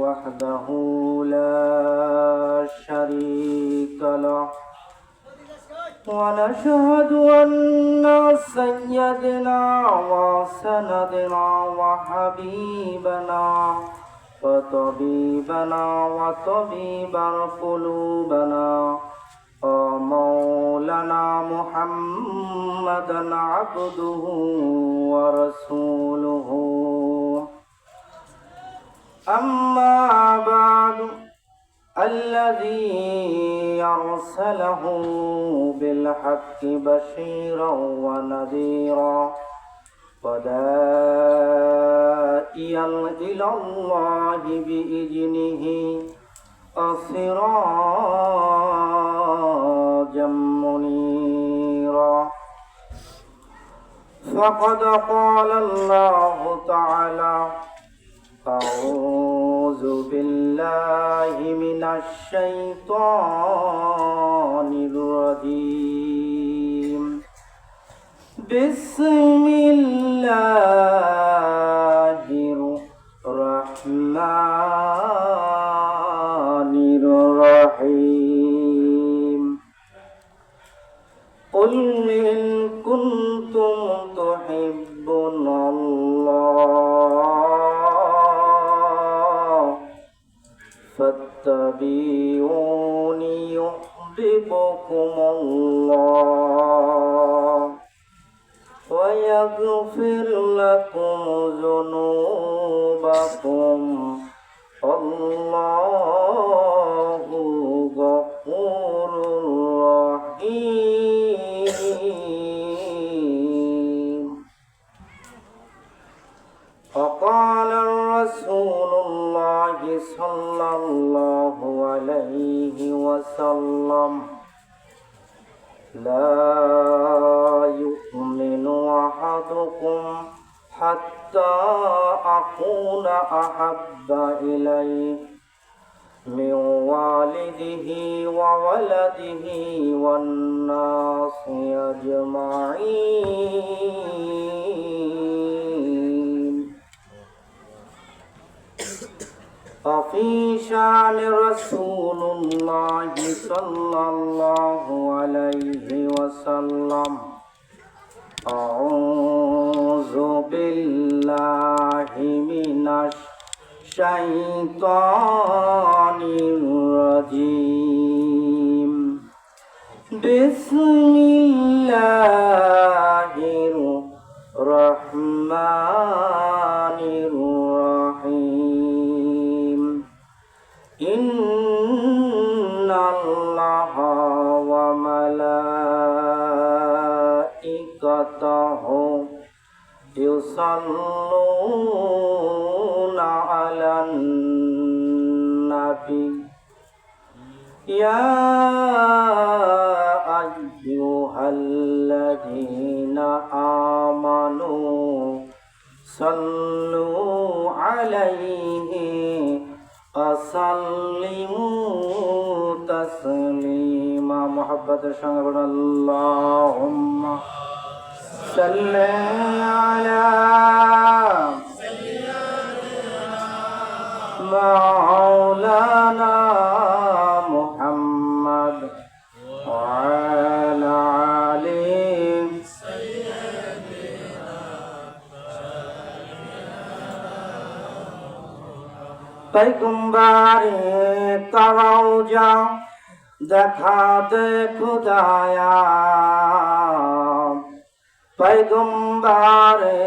وحده لا شريك له ونشهد أن سيدنا وسندنا وحبيبنا وطبيبنا وطبيب قلوبنا ومولانا محمدا عبده ورسوله أما بعد الذي أرسله بالحق بشيرا ونذيرا وداعيا إلى الله بإذنه وسراجا منيرا فقد قال الله تعالى أعوذ بالله من الشيطان الرجيم بسم الله الرحمن الرحيم قل إن كنتم تحبون الله فاتبعوني يحببكم الله ويغفر لكم ذنوبكم الله غفور رحيم وقال رسول الله صلى الله عليه وسلم لا يؤمن أحدكم حتى أكون أحب إليه من والده وولده والناس أجمعين وفي شأن رسول الله صلى الله عليه وسلم أعوذ بالله من الشيطان الرجيم بسم الله الرحمن الرحيم إن الله وملائكته يصلون على النبي يا أيها الذين آمنوا صلوا عليه وسلموا تسليما محبت شعر اللهم صل على مولانا محمد وعلى آله पैगंबरे कराओ जाओ देखाते खुदाया पैगंबरे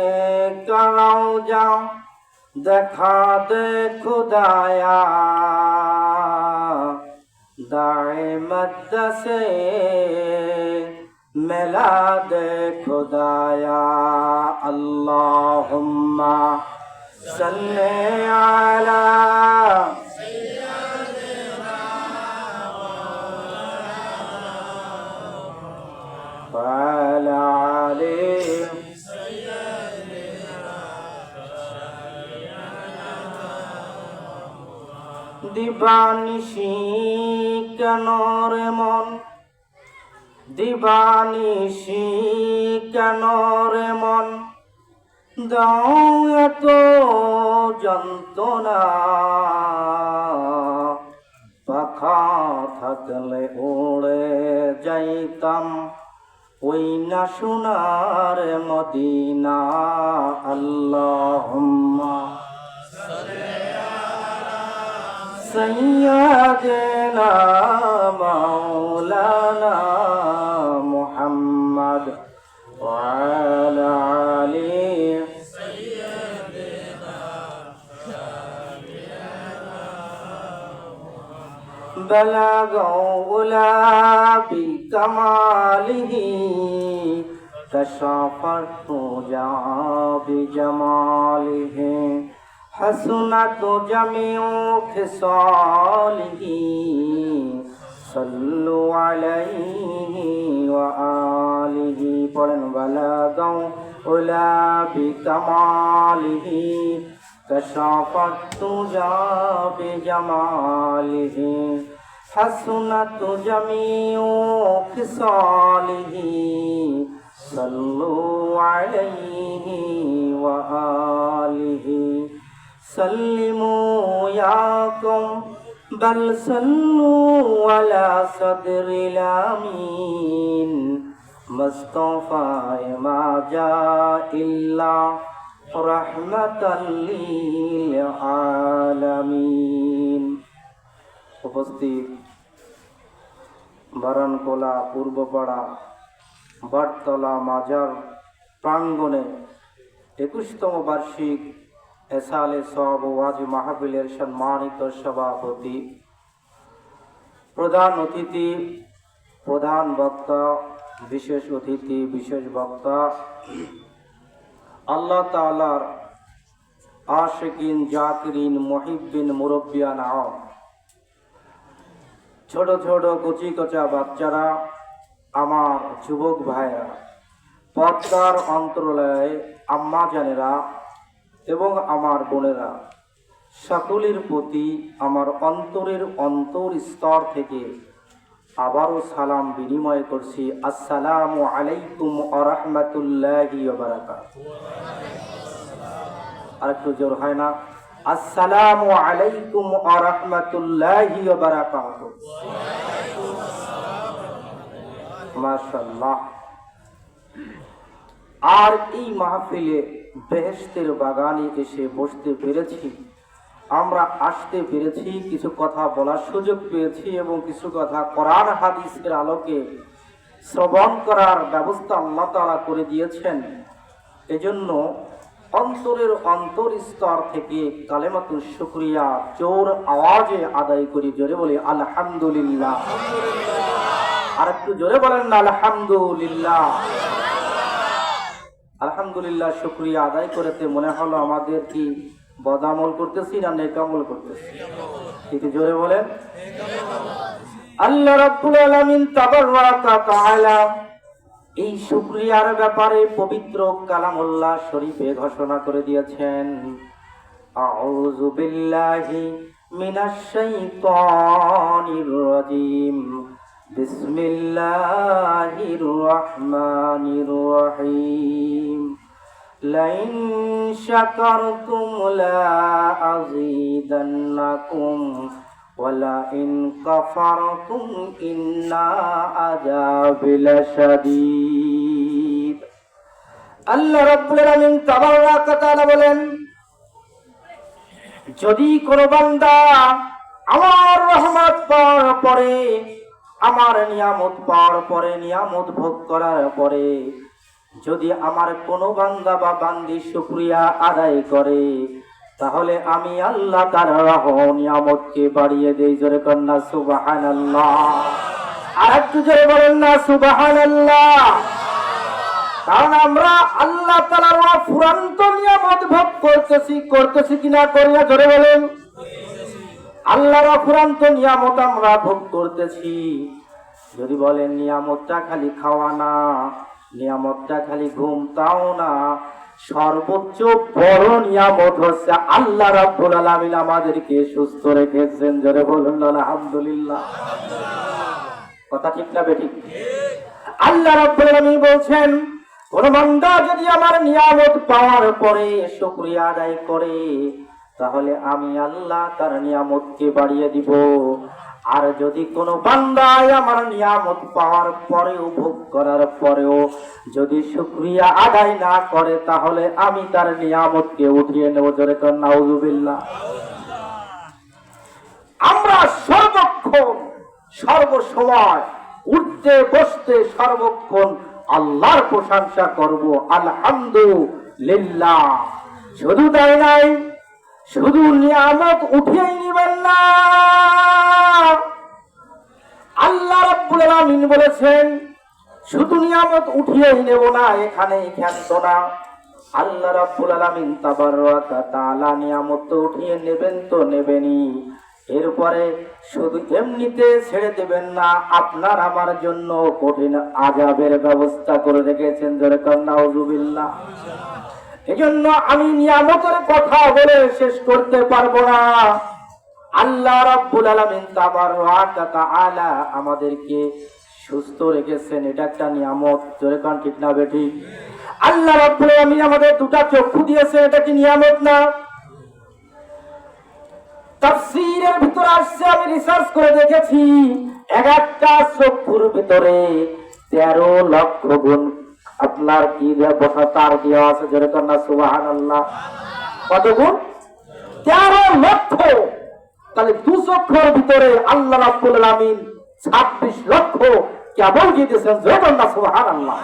कराओ जाओ देखाते खुदाया दाए मदसे मिला दे खुदाया अल्लाहुम्मा सल्ले अला वअला आलि দিবানিশি কেন রে মন দিবানিশি কেন রে মন দাও এত যন্ত্রণা পাখা থাকলে উড়ে যাইতাম ওই না সোনার মদিনা। আল্লাহুম্মা সাইয়্যিদিনা মাওলানা মুহাম্মদ ওয়া আলা আলি بلغ علا بكماله كشف الرجى بجماله حسنت جميع خصاله صلوا عليه وآله بلغ علا بكماله كشف الرجى بجماله حسنت جميع خصاله صلوا عليه وآله سلموا ياكم بل صلوا على صدر الأمين مصطفى ما جاء إلا رحمة للعالمين। উপস্থিত বারানকোলা পূর্বপাড়া বারতলা মাজার প্রাঙ্গণে 21তম বার্ষিক এসালে সওয়াব ওয়াজ মাহফিলের সম্মানিত সভাপতি, প্রধান অতিথি, প্রধান বক্তা, বিশেষ অতিথি, বিশেষ বক্তা, আল্লাহ তাআলার আশিকিন, জাকিরিন, মুহিব্বিন, মুরব্বিয়ান, ছোট ছোট কচি কচা বাচ্চারা, আমার যুবক ভাইরা, পর্দার অন্তরালে আম্মা জানেরা এবং আমার বোনেরা, সকলের প্রতি আমার অন্তরের অন্তরস্তর থেকে আবারও সালাম বিনিময় করছি। আসসালামু আলাইকুম ওয়া রাহমাতুল্লাহি ওয়া বারাকাতুহু। আর একটু জোর হয় না? আসসালামু আলাইকুম ওয়া রাহমাতুল্লাহি ওয়া বারাকাতুহু। মাশাআল্লাহ। আর এই মাহফিলে বেহেশতের বাগানে এসে বসতে পেরেছি, আমরা আসতে পেরেছি, কিছু কথা বলার সুযোগ পেয়েছি এবং কিছু কথা কোরআন হাদিসের আলোকে শ্রবণ করার ব্যবস্থা আল্লাহ তাআলা করে দিয়েছেন। এজন্য অন্তরের অন্তরস্তর থেকে কালেমাতুল শুকরিয়া জোর আওয়াজে আদায় করি। জোরে বলি আলহামদুলিল্লাহ। আর একটু জোরে বলেন না আলহামদুলিল্লাহ। আলহামদুলিল্লাহ শুকরিয়া আদায় করতে মনে হলো আমাদের কি বদামল করতেছি না নেকামল করতেছি? একটু জোরে বলেন। আল্লাহ রাব্বুল আলামিন তাবাররাকা তাআলা এই শুকরিয়ার ব্যাপারে পবিত্র কালামুল্লাহ শরীফে ঘোষণা করে দিয়েছেন, আউযু বিল্লাহি মিনাশ শাইতানির রাজীম, বিসমিল্লাহির রহমানির রহিম, লাইন শাকারতুম লা আযীদান্নাকুম ওয়ালা ইন কাফারতুম ইন্না আযাবি লাশাদীদ। আল্লাহ রাব্বুল আলামিন তাবাররাকা তাআলা বলেন, যদি কোন বান্দা আমার রহমত পাওয়ার পরে, আমার নিয়ামত পাওয়ার পরে, নিয়ামত ভোগ করার পরে যদি আমার কোনো বান্দা বা বান্দি শুকরিয়া আদায় করে, তাহলে আমি আল্লাহ তার নিয়ামতকে বাড়িয়ে দেই। জোরে কন্যা সুবহানাল্লাহ। আর একটু জোরে বলেন না সুবহানাল্লাহ। কারণ আমরা আল্লাহ তাআলার ফুরান্ত নিয়ামত ভোগ করতেছি কিনা করি না? জোরে বলেন। আল্লাহর ফুরান্ত নিয়ামত আমরা ভোগ করতেছি। যদি বলেন নিয়ামতটা খালি খাওয়া না, নিয়ামতটা খালি ঘুম, তাও না, সর্বোচ্চ বড় নিয়ামত হচ্ছে আল্লাহ রাব্বুল আলামিন আমাদেরকে সুস্থ রেখেছেন। জোরে বলুন আলহামদুলিল্লাহ। কথা ঠিক না বেঠিক? আল্লাহ রাব্বুল আলামিন বলছেন, কোন বান্দা যদি আমার নিয়ামত পাওয়ার পরে শুকরিয়া আদায় করে, তাহলে আমি আল্লাহ তার নিয়ামতকে বাড়িয়ে দিব। আর যদি কোনো বান্দায় আমার নিয়ামত পাওয়ার পরেও, ভোগ করার পরেও যদি শুকরিয়া আদায় না করে, তাহলে আমি তার নিয়ামতকে উঠিয়ে নেব। জোরে কর নাউযুবিল্লাহ। আমরা সর্বক্ষণ সর্বসময় উঠতে বসতে সর্বক্ষণ আল্লাহর প্রশংসা করব, আলহামদুলিল্লাহ। শুধু তাই নাই, শুধু নিয়ামত উঠিয়ে নিবেন না। আল্লাহ রাব্বুল আলামিন বলেছেন শুধু নিয়ামত উঠিয়েই নেব না, এখানে ক্ষান্ত না। আল্লাহ রাব্বুল আলামিন তাবাররাকা তাআলা নিয়ামত তো উঠিয়ে নেবেন তো নেবেনই, এরপরে শুধু এমনিতে ছেড়ে দেবেন না, আপনার আমার জন্য কঠিন আযাবের ব্যবস্থা করে রেখেছেন। জোরে কর নাউযুবিল্লাহ। এজন্য আমি নিয়ামতের কথা বলে শেষ করতে পারবো না। আল্লাহ রাব্বুল আলামিন তাবাররাকা তাআলা আমাদেরকে সুস্থ রেখেছেন, এটা একটা নিয়ামত। জোরে কোন ঠিক না বেঠিক? আল্লাহ রাব্বুল আলামিন আমাদের দুটো চক্ষু দিয়েছে, এটা কি নিয়ামত না? তাফসীরের ভিতরে আসছে, আমি রিসার্চ করে দেখেছি, এক একটা চক্ষুর ভিতরে 13 লক্ষ গুণ আপনার কি বসা তার দেওয়া আছে। জোরে কোন না সুবহানাল্লাহ। কত গুণ? 13 লক্ষ। তাহলে দু চক্ষুর ভিতরে আল্লাহ রাব্বুল আলামিন 26 লক্ষ কেবল দিয়েছেন। জোরে কোন না সুবহানাল্লাহ।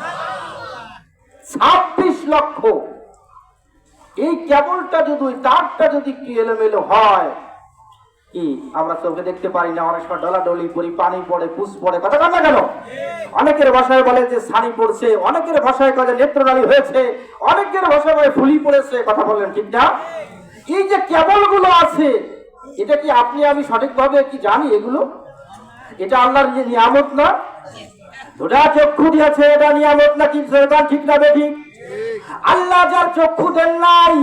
26 লক্ষ। এই কেবলটা যদি, তারটা যদি কি এলোমেলো হয়, কি আমরা চোখে দেখতে পারি না, অনেক সময় ডলাডলি পড়ি, পানি পড়ে, পুষ পড়ে, কথা কান্না কেন? অনেকের ভাষায় বলে যে ছানি পড়ছে, অনেকের ভাষায় কাজে নেত্রনালী হয়েছে, অনেকের ভাষায় বলে ফুলি পড়েছে, কথা বললেন ঠিক না? এই যে কেবল গুলো আছে, এটা কি আপনি আমি সঠিকভাবে কি জানি এগুলো? এটা আল্লাহর নিয়ামত না? দুটা চক্ষু দিয়েছে, এটা নিয়ামত নাকি? ঠিক না বেঠিক? আল্লাহ যার চক্ষু দেন নাই,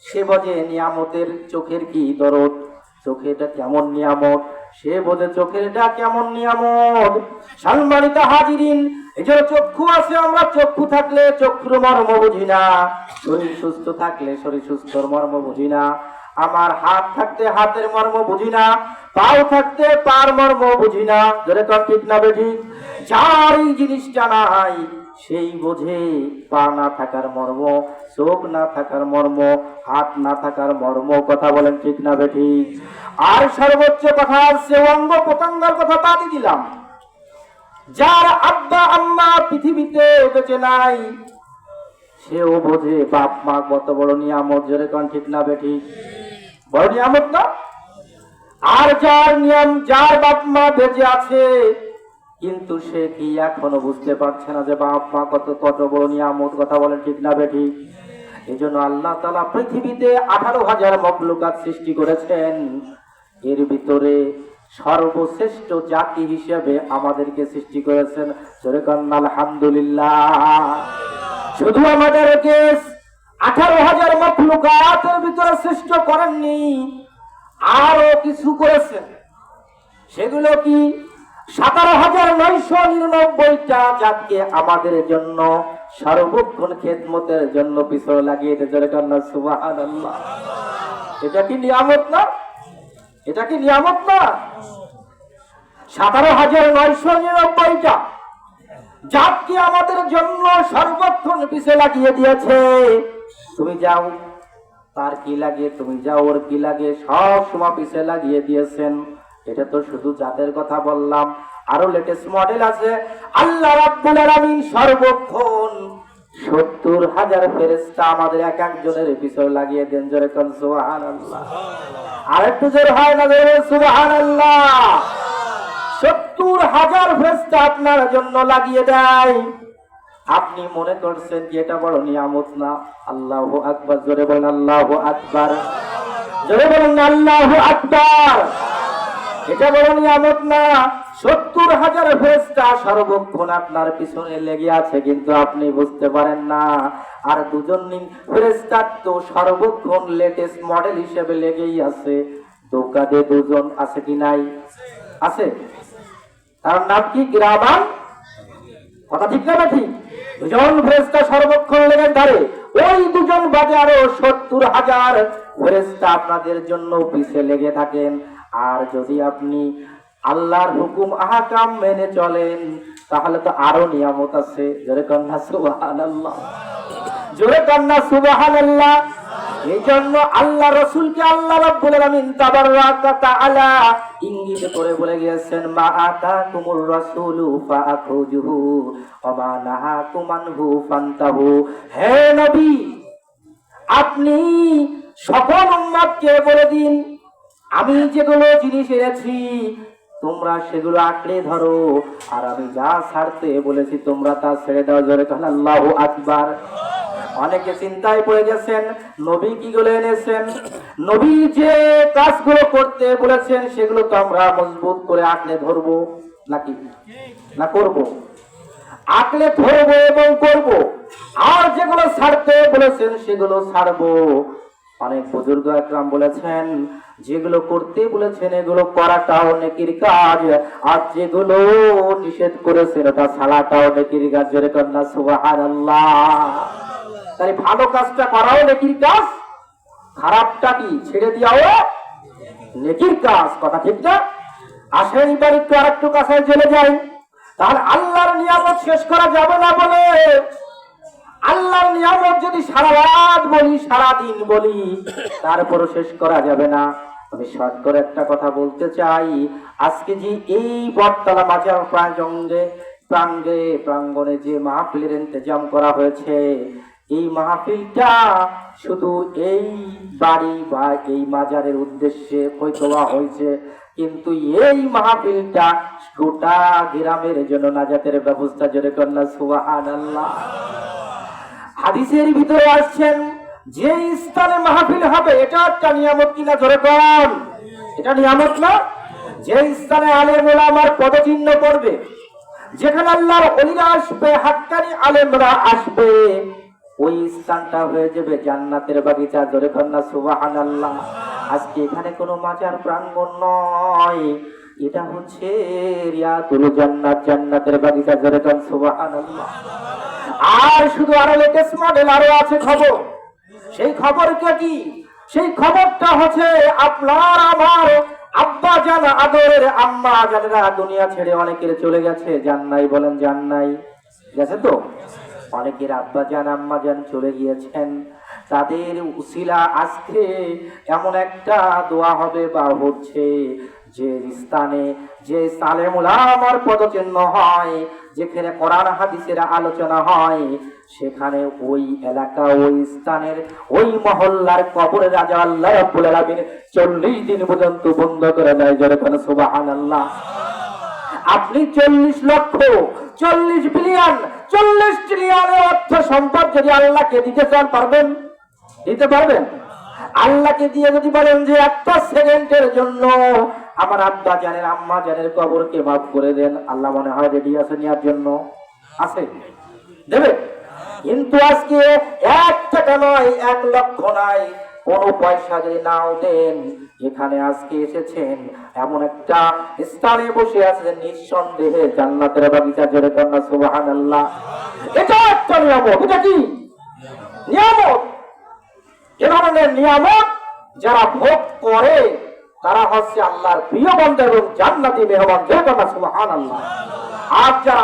সে বোঝে নিয়ামতের চোখের কি দরদ, চোখেটা কেমন নিয়ামত, সে বোঝে চোখেরটা কেমন নিয়ামত। সম্মানিত হাজিরিন, এই যে চক্ষু আছে, আমরা চক্ষু থাকলে চক্ষুর মর্ম বুঝি না, শরীর সুস্থ থাকলে শরীর সুস্থর মর্ম বুঝি না, আমার হাত থাকতে হাতের মর্ম বুঝি না, পাও থাকতে পার মর্ম বুঝি না। জোরে কোন ঠিক না বেঠিক? যার এই জিনিসটা নাই, সেই বোঝে পা না থাকার মর্ম, চোখ না থাকার মর্ম, হাত না থাকার মর্ম। কথা বলেন ঠিক না বেঠিক? আর সর্বোচ্চ কথা আছে, অঙ্গ প্রত্যঙ্গের কথা বাদই দিলাম, যার আব্বা আম্মা পৃথিবীতে বেঁচে নাই, সেও বোঝে বাপ মা কত বড় নিয়ামত। জোরে কোন ঠিক না বেঠিক? বড় নিয়ামত না? আর যার বাপ মা বেঁচে আছে, কিন্তু সে কি এখনো বুঝতে পারছে না যে বাপ মা কত বড় নিয়ামত। কথা বলেন ঠিক না বেঠিক? এই জন্য আল্লাহ তাআলা পৃথিবীতে 18,000 মখলুকাত সৃষ্টি করেছেন, এর ভিতরে সর্বশ্রেষ্ঠ জাতি হিসেবে আমাদেরকে সৃষ্টি করেছেন। জোরে কোন আলহামদুলিল্লাহ। শুধু আমাদেরকে 18,000 মখলুকাতের ভিতরে সৃষ্ট করেননি, আরো কিছু করেছেন। সেগুলো কি? 17,999টা জাতকে আমাদের জন্য সর্বক্ষণ খেদমতের জন্য পিছনে লাগিয়ে দিয়েছে। সুবহানাল্লাহ। এটা কি নিয়ামত না? এটা কি নিয়ামত না? 17,999টা জাতকে আমাদের জন্য সর্বক্ষণ পিছনে লাগিয়ে দিয়েছে। তুমি যাও, তার কি লাগে, তুমি যাও, ওর কি লাগে, সব সময় পিছনে লাগিয়ে দিয়েছেন। এটা তো শুধু জাতের কথা বললাম, আরো লেটেস্ট মডেল আছে। আল্লাহ রাব্বুল আলামিন সর্বক্ষণ 70,000 ফেরেশতা আমাদের এক একজনের পিছনে লাগিয়ে দেন। জোরে কোন সুবহানাল্লাহ। আর একটু জোরে হয় না জোরে সুবহানাল্লাহ। 70,000 ফেরেশতা আপনার জন্য লাগিয়ে দেয়। আপনি মনে করছেন যে এটা বড় নিয়ামত না? আল্লাহু আকবার। জোরে বলেন আল্লাহু আকবার। জোরে বলেন আল্লাহু আকবার। এটা বড় নিয়ামত না? 70,000 ফেরেশতা সর্বক্ষণ আপনার পিছনে লেগে আছে, কিন্তু আপনি বুঝতে পারেন না। আর দুজন ফেরেশতা তো সর্বক্ষণ লেটেস্ট মডেল হিসেবে লেগেই আছে। দোকানে দুজন আছে কি নাই? আছে। তার নাম কি? কিরামান। কথা ঠিক না ঠিক? দুজন ফেরেশতা সর্বক্ষণ লেগে ধরে, ওই দুজন বাদে আরো 70,000 ফেরেশতা আপনাদের জন্য পিছে লেগে থাকেন। আর যদি আপনি আল্লাহর হুকুম আহকাম মেনে চলেন তাহলে তো আরো নিয়ামত আছে। জোরে কন্যা সুবহানাল্লাহ, জোরে কন্যা সুবহানাল্লাহ। এই জন্য আল্লাহ রাসূলকে আল্লাহ রাব্বুল আলামিন তাবাররাকা তাআলা ইঙ্গিত করে বলে গিয়েছেন, মা আতাকুমুর রাসূলু ফাআখুযুহু ওয়া মা নাহাকুম আনহু ফান্তাহু। হে নবী, আপনি সকল উম্মতকে বলে দিন, আমি যেগুলো জিনিস এনেছি তোমরা সেগুলো আঁকড়ে ধরো, আর আমি যা ছাড়তে বলেছি তোমরা তা ছেড়ে দাও। জোরে বলেন আল্লাহু আকবার। অনেকে চিন্তায় পড়ে গেছেন, নবী কি গুলো এনেছেন, নবী যে কাজগুলো করতে বলেছেন সেগুলো তো আমরা মজবুত করে আঁকড়ে ধরবো নাকি না করব? আঁকড়ে ধরবো এবং করব, আর যেগুলো ছাড়তে বলেছেন সেগুলো ছাড়বো। অনেক বুজুর্গ একরাম বলেছেন, যেগুলো করতে বলেছেন এগুলো করাটাও নেকির কাজ, আর যেগুলো নিষেধ করেছেন ওটা ছাড়াটাও নেকির কাজ। জোরে কন্যা সুবহানাল্লাহ। তাই ভালো কাজটা করাও নেকির কাজ, খারাপটা কি ছেড়ে দিয়াও নেকির কাজ। কথা ঠিক না? আসেন এবার একটু আরেকটু কাছে চলে যাই। তাহলে আল্লাহর নিয়ামত শেষ করা যাবে না বলে, আল্লাহর নিয়ামত যদি সারা রাত বলি সারা দিন বলি তারপরও শেষ করা যাবে না। আমি শর্ট করে একটা কথা বলতে চাই। আজকে যে এই বটতলা মাজার প্রাঙ্গণে যে মাহফিলের ইন্তজাম করা হয়েছে, এই মাহফিলটা শুধু এই বাড়ি বা এই মাজারের উদ্দেশ্যে হয়তো হয়েছে, কিন্তু এই মাহফিলটা গোটা গ্রামের জন্য নাজাতের ব্যবস্থা। জোরে কন্যা সুবহানাল্লাহ। হাদিসের ভিতরে আসছেন, যে স্থানে মাহফিল হবে এটা একটা নিয়ামত কিনা? জোরে কোন, এটা নিয়ামত না? যে স্থানে আলেম ওলামার পদচিহ্ন পড়বে, যেখানে আল্লাহর ওলিরা আসবে, হাক্কানি আলেমরা আসবে, ওই স্থানটা হয়ে যাবে জান্নাতের বাগিচা। জোরে কন্যা সুবহানাল্লাহ। আজকে এখানে কোনো মাজার প্রাঙ্গণ নয়, এটা হচ্ছে রিয়াদুল জান্নাত, জান্নাতের বাগিচা। জোরে কন্যা সুবহানাল্লাহ। আর শুধু আরো লেটেস্ট মডেল আরো আছে খবর। সেই খবরটা কি? সেই খবরটা হচ্ছে আপনার আমার আব্বা জান, আদরের আম্মা জানেরা দুনিয়া ছেড়ে অনেকের চলে গেছে। জান নাই বলেন, জান নাই গেছে তো? অনেকের আব্বা জান আম্মা জান চলে গিয়েছেন, তাদের উসিলা আজকে এমন একটা দোয়া হবে বা হচ্ছে, যে স্থানে যে আলেম ওলামার পদচিহ্ন হয়, যেখানে কোরআন হাদিসের আলোচনা হয়, সেখানে ওই এলাকা, ওই স্থানের, ওই মহল্লার কবরে রাজা আল্লাহ রাব্বুল আলামিন 40 দিন পর্যন্ত বন্ধ করে দেয়। জোরে কোন সুবহানাল্লাহ। আপনি 40 লক্ষ, 40 বিলিয়ন, 40 ট্রিলিয়নের অর্থ সম্পদ যদি আল্লাহকে দিতে চান, পারবেন? দিতে পারবেন? আল্লাহকে দিয়ে যদি বলেন যে একটা সেকেন্ডের জন্য আমার আব্বা জানের আম্মা জানের কবরকে মাফ করে দেন, আল্লাহ মনে হয় রেডি আছে নেওয়ার জন্য? আছে, দেবে। কিন্তু আজকে 1 টাকা নয়, 1 লক্ষ নাই, কোনো পয়সা যদি নাও দেন, এখানে আজকে এসেছেন এমন একটা স্থানে বসে আছেন, নিঃসন্দেহে জান্নাতের বাগিচা। জোরে কন্যা সুবহানাল্লাহ। এটা একটা নিয়ামত। এটা কি নিয়ামত? এ ধরনের নিয়ামত যারা ভোগ করে তারা হচ্ছে আল্লাহর প্রিয় বান্দা এবং জান্নাতি মেহমান। জোরে কন্যা সুবহানাল্লাহ। আর যারা